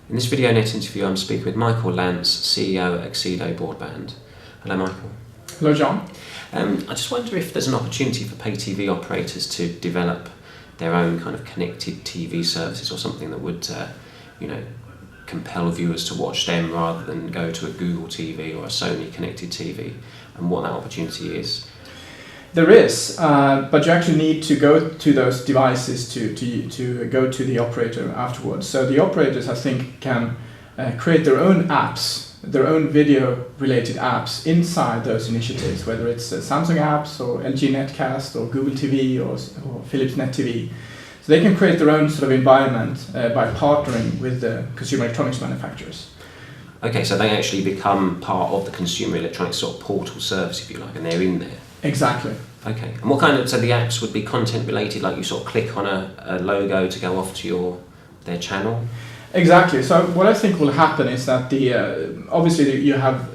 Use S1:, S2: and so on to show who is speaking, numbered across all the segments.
S1: In this video net interview, I'm speaking with Michael Lance, CEO at Exceedo Broadband. Hello, Michael.
S2: Hello, John.
S1: I just wonder if there's an opportunity for pay TV operators to develop their own kind of connected TV services, or something that would, compel viewers to watch them rather than go to a Google TV or a Sony connected TV, and what that opportunity is.
S2: There is, but you actually need to go to those devices to go to the operator afterwards. So the operators, I think, can create their own apps, their own video-related apps inside those initiatives, whether it's Samsung apps or LG Netcast or Google TV or Philips Net TV. So they can create their own sort of environment by partnering with the consumer electronics manufacturers.
S1: Okay, so they actually become part of the consumer electronics sort of portal service, if you like, and they're in there.
S2: Exactly.
S1: Okay, and what kind of, so the apps would be content related, like you sort of click on a logo to go off to their channel?
S2: Exactly. So what I think will happen is that obviously you have,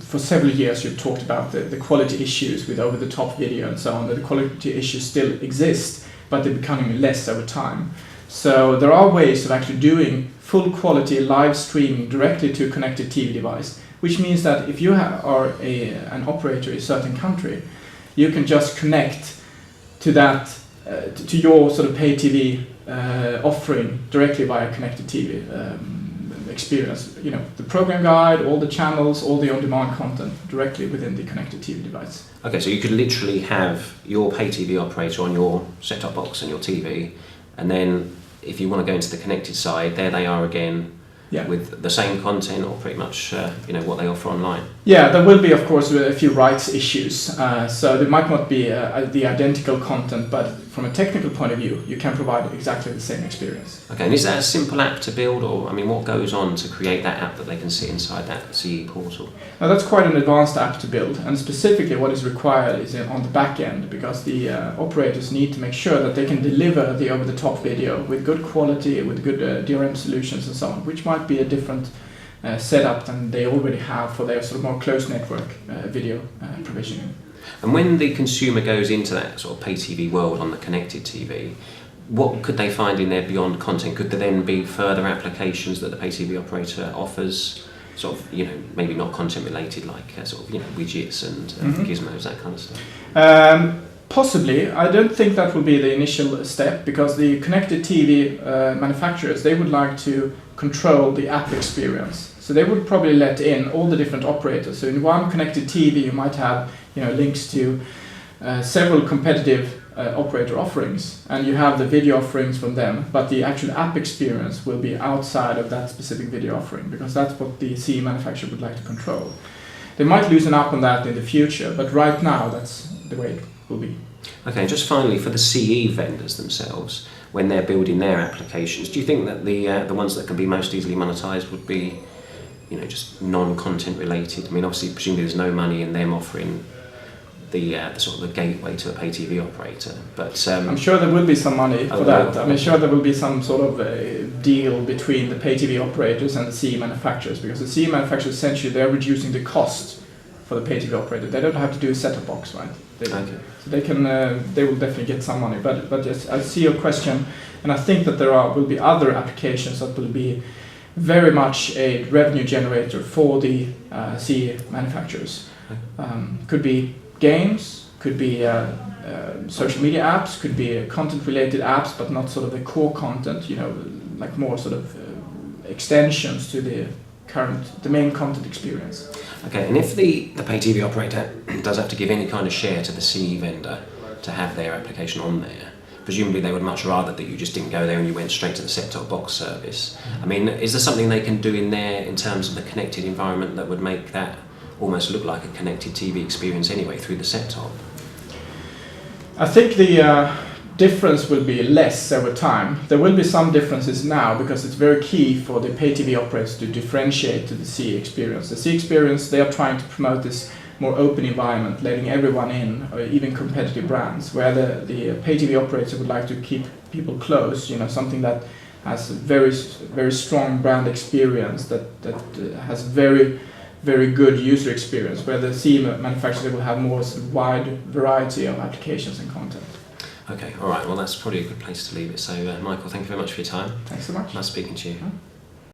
S2: for several years you've talked about the quality issues with over-the-top video and so on, that the quality issues still exist, but they're becoming less over time. So there are ways of actually doing full quality live streaming directly to a connected TV device, which means that if you are an operator in a certain country, you can just connect to that, to your sort of pay TV offering directly via connected TV experience. You know, the program guide, all the channels, all the on-demand content directly within the connected TV device.
S1: Okay, so you could literally have your pay TV operator on your set-top box and your TV, and then if you want to go into the connected side, there they are again.
S2: Yeah.
S1: With the same content, or pretty much what they offer online.
S2: Yeah, there will be, of course, a few rights issues. So there might not be the identical content, but from a technical point of view, you can provide exactly the same experience.
S1: Okay, and is that a simple app to build, or what goes on to create that app that they can sit inside that CE portal?
S2: Now, that's quite an advanced app to build, and specifically what is required is on the back end, because the operators need to make sure that they can deliver the over-the-top video with good quality, with good DRM solutions and so on, which might be a different setup than they already have for their sort of more close network video provisioning.
S1: And when the consumer goes into that sort of pay TV world on the connected TV, what could they find in there beyond content? Could there then be further applications that the pay TV operator offers, sort of, maybe not content related, like widgets and gizmos, that kind of stuff?
S2: Possibly. I don't think that will be the initial step, because the connected TV manufacturers, they would like to control the app experience. So they would probably let in all the different operators. So in one connected TV, you might have links to several competitive operator offerings, and you have the video offerings from them, but the actual app experience will be outside of that specific video offering, because that's what the CE manufacturer would like to control. They might loosen up on that in the future, but right now that's the way it will be.
S1: Okay, just finally, for the CE vendors themselves, when they're building their applications, do you think that the ones that can be most easily monetized would be just non-content related? Obviously, presumably there's no money in them offering the sort of the gateway to a pay TV operator, but
S2: I'm sure there will be some money for that. I'm sure there will be some sort of deal between the pay TV operators and the CE manufacturers, because the CE manufacturers, essentially, they're reducing the cost for the pay TV operator. They don't have to do a set-top box, right? So they will definitely get some money. But yes, I see your question, and I think that there will be other applications that will be very much a revenue generator for the CE manufacturers. Could be games, could be social media apps, could be content-related apps, but not sort of the core content. Like more sort of extensions to the main content experience.
S1: Okay, and if the pay TV operator does have to give any kind of share to the CE vendor to have their application on there, presumably they would much rather that you just didn't go there and you went straight to the set-top box service. Is there something they can do in there in terms of the connected environment that would make that almost look like a connected TV experience anyway through the set-top?
S2: I think the difference will be less over time. There will be some differences now, because it's very key for the pay TV operators to differentiate to the CE experience. The CE experience, they are trying to promote this more open environment, letting everyone in, or even competitive brands, where the pay TV operator would like to keep people close, something that has a very, very strong brand experience, that has very, very good user experience, where the CE manufacturer will have more wide variety of applications and content.
S1: Okay, all right. Well, that's probably a good place to leave it. So, Michael, thank you very much for your time.
S2: Thanks so much.
S1: Nice speaking to you.